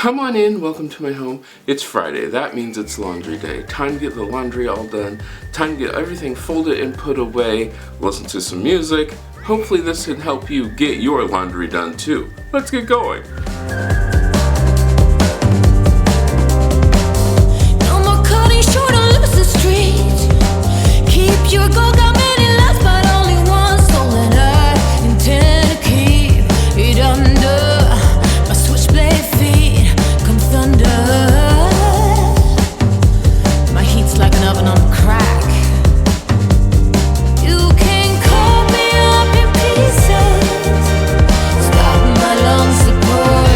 Come on in, welcome to my home. It's Friday, that means it's laundry day. Time to get the laundry all done, time to get everything folded and put away, listen to some music. Hopefully this can help you get your laundry done too. Let's get going. No more cutting short on Lewis Street. Keep your gold, got many lives, but only one soul, and I intend to keep it under my switchblade feet. Come thunder, my heat's like an oven on crack. You can cut me up in pieces, stop my lung support.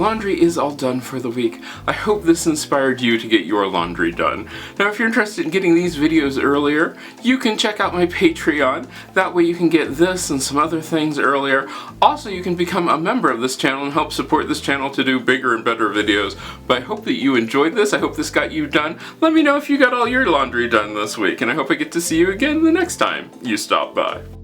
laundry is all done for the week. I hope this inspired you to get your laundry done. Now, if you're interested in getting these videos earlier, you can check out my Patreon. That way you can get this and some other things earlier. Also, you can become a member of this channel and help support this channel to do bigger and better videos. But I hope that you enjoyed this. I hope this got you done. Let me know if you got all your laundry done this week, and I hope I get to see you again the next time you stop by.